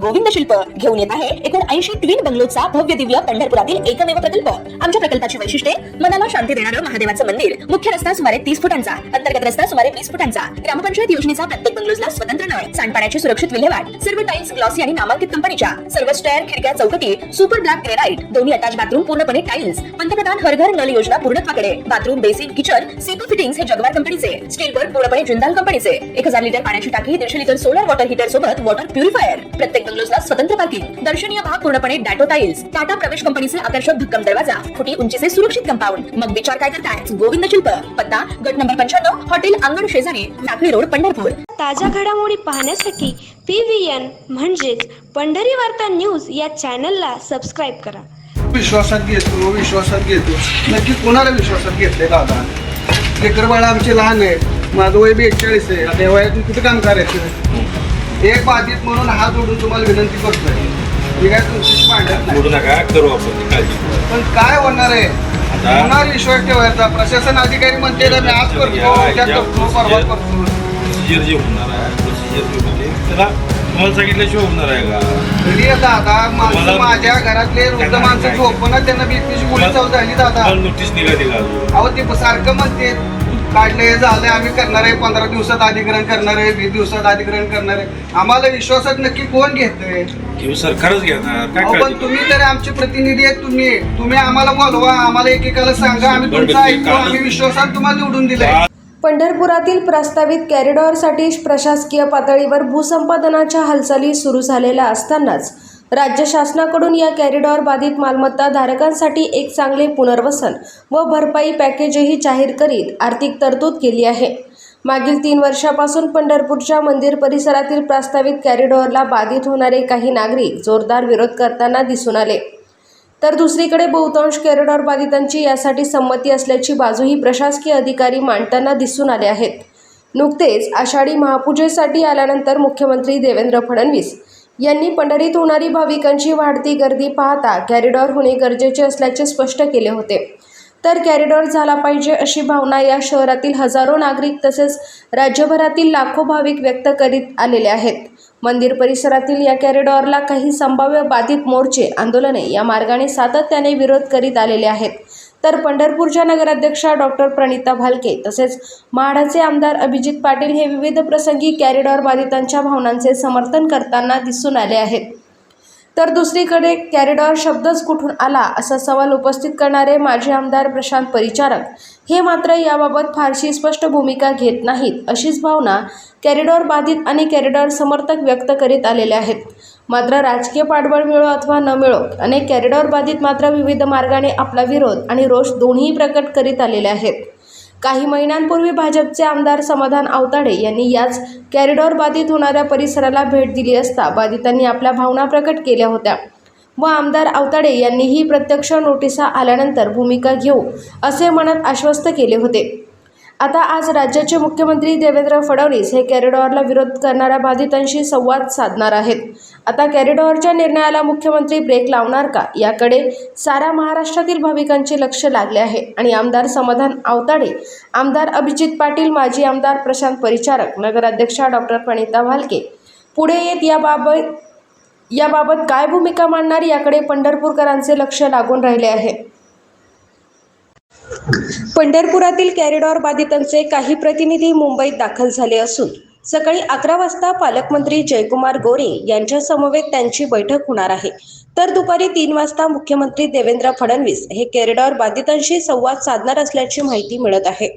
गोविंद शिल्प घेऊन येत आहे 79 ट्विन बंगलोचा भव्य दिव्य पंढरपुरातील एकमेव प्रकल्प। आमच्या प्रकल्पाची वैशिष्ट्ये मनाला शांती देणारं महादेवाचं मंदिर, मुख्य रस्ता सुमारे 30 फुटांचा, अंतर्गत रस्ता सुमारे 20 फुटांचा, ग्रामपंचायत योजनेचा प्रत्येक बंगलोजला स्वतंत्र नळ, सांडपाण्याची सुरक्षित विल्हेवाट, सर्व टाइल्स ग्लॉसी आणि नामांकित कंपनीच्या, सर्व स्टेअर, खिडक्या, चौकटी सुपर ब्लॅक ग्रेनाइट, दोन्ही अटॅच बाथरूम पूर्णपणे टाइल्स, पंतप्रधान हर घर नल योजना पूर्णत्वाकडे, bathroom, basin, kitchen, CP fittings हे जगवार कंपनीचे, स्टील वर्क पूर्णपणे जिंदाल कंपनीचे, 1000 लिटर पाण्याची टाकी, 150 लिटर सोलर वॉटर हीटर सोबत वॉटर प्युरिफायर, प्रत्येक बंगलोजला स्वतंत्र पार्किंग, दर्शनीय भाग पूर्णपणे डॅटो टाइल्स, टाटा प्रवेश कंपनीचे आकर्षक भक्कम दरवाजा, फुटी उंचीचे सुरक्षित कंपाऊंड। मग विचार काय करताय? गोविंद शिल्प, पत्ता गट नंबर 95, हॉटेल अंगण शेजारी, टाकळी रोड, पंढरपूर। ताज्या घडामोडी पाहण्यासाठी PVN म्हणजेच पंढरी वार्ता न्यूज या चॅनलला सबस्क्राइब करा। विश्वासात घेतो नक्की कोणाला विश्वासात घेतले दादा? लेकर बाळा आमचे लहान आहेत, माझं वय 42 आहे, आता या वयातून कुठे काम करायचं? एक बाधित म्हणून हात जोडून तुम्हाला विनंती करतोय, मी काय तुमच्याशी भांडत बोलू नका, करू आपण काळजी। पण काय होणार आहे? कोणावर विश्वास ठेवायचा? प्रशासन अधिकारी म्हणते मी आज करतो, उद्या करतो, परवा करतो। प्रोसिजर जे होणार आहे, प्रोसिजर म्हणजे त्याला तुम्हाला सांगितल्याशिवाय होणार आहे का? घरी दादा माणसं, माझ्या घरातले वृद्ध माणसं झोपणार, त्यांना बीपीची गोळी चालू झाली दादा। नोटीस निघाली का? अहो ते सारखं म्हणते काढले झालंय, आम्ही करणार आहे, 15 दिवसात अधिग्रहण करणार आहे, 20 दिवसात अधिग्रहण करणार आहे। आम्हाला विश्वासात नक्की कोण घेतोय? घेऊ, सरकारच घेणार काय? पण तुम्ही तरी आमचे प्रतिनिधी आहेत, तुम्ही आम्हाला बोलवा, आम्हाला एकेकाला सांगा, आम्ही तुमचं ऐकतो, आम्ही विश्वासात तुम्हाला निवडून दिलंय। पंढरपुरातील प्रस्तावित कॉरिडॉरसाठी प्रशासकीय पातळीवर भूसंपादनाच्या हालचाली सुरू झालेल्या असतानाच राज्य शासनाकडून या कॉरिडॉर बाधित मालमत्ता धारकांसाठी एक चांगले पुनर्वसन व भरपाई पॅकेजही जाहीर करीत आर्थिक तरतूद केली आहे। मागील 3 वर्षापासून पंढरपूरच्या मंदिर परिसरातील प्रस्तावित कॉरिडॉरला बाधित होणारे काही नागरिक जोरदार विरोध करताना दिसून आले, तर दुसरीकडे बहुतांश कॉरिडॉर बाधितांची यासाठी संमती असल्याची बाजूही प्रशासकीय अधिकारी मांडताना दिसून आले आहेत। नुकतेच आषाढी महापूजेसाठी आल्यानंतर मुख्यमंत्री देवेंद्र फडणवीस यांनी पंढरीत होणारी भाविकांची वाढती गर्दी पाहता कॉरिडॉर होणे गरजेचे असल्याचे स्पष्ट केले होते, तर कॉरिडॉर झाला पाहिजे अशी भावना या शहरातील हजारो नागरिक तसेच राज्यभरातील लाखो भाविक व्यक्त करीत आलेले आहेत। मंदिर परिसरातील या कॉरिडॉरला काही संभाव्य बाधित मोर्चे, आंदोलने या मार्गाने सातत्याने विरोध करीत आलेले आहेत, तर पंढरपूरच्या नगराध्यक्षा डॉक्टर प्रणिता भालके तसेच म्हाडाचे आमदार अभिजित पाटील हे विविध प्रसंगी कॉरिडॉर बाधितांच्या भावनांचे समर्थन करताना दिसून आले आहेत। तर दुसरीकडे कॉरिडॉर शब्दच कुठून आला असा सवाल उपस्थित करणारे माजी आमदार प्रशांत परिचारक हे मात्र याबाबत फारशी स्पष्ट भूमिका घेत नाहीत, अशीच भावना कॉरिडॉर बाधित आणि कॉरिडॉर समर्थक व्यक्त करीत आलेले आहेत। मात्र राजकीय पाठबळ मिळो अथवा न मिळो, अनेक कॉरिडॉर बाधित मात्र विविध मार्गाने आपला विरोध आणि रोष दोन्ही प्रकट करीत आलेले आहेत। काही महिन्यांपूर्वी भाजपचे आमदार समाधान आवताडे यांनी याच कॉरिडॉर बाधित होणाऱ्या परिसराला भेट दिली असता बाधितांनी आपल्या भावना प्रकट केल्या होत्या व आमदार आवताडे यांनीही प्रत्यक्ष नोटिसा आल्यानंतर भूमिका घेऊ असे म्हणत आश्वस्त केले होते। आता आज राज्याचे मुख्यमंत्री देवेंद्र फडणवीस हे कॉरिडॉरला विरोध करणाऱ्या बाधितांशी संवाद साधणार आहेत। आता कॉरिडॉरच्या निर्णयाला मुख्यमंत्री ब्रेक लावणार का, याकडे साऱ्या महाराष्ट्रातील भाविकांचे लक्ष लागले आहे आणि आमदार समाधान आवताडे, आमदार अभिजित पाटील, माजी आमदार प्रशांत परिचारक, नगराध्यक्षा डॉक्टर प्रणिता भालके पुढे येत याबाबत काय भूमिका मांडणार याकडे पंढरपूरकरांचे लक्ष लागून राहिले आहे। पंढरपुरातील कॉरिडॉर बाधितांचे काही प्रतिनिधी मुंबईत दाखल झाले असून सकाळी 11 वाजता पालकमंत्री जयकुमार गोरे यांच्या समवेत त्यांची बैठक होणार आहे, तर दुपारी 3 वाजता मुख्यमंत्री देवेंद्र फडणवीस हे कॉरिडॉर बाधितांशी संवाद साधणार असल्याची माहिती मिळत आहे।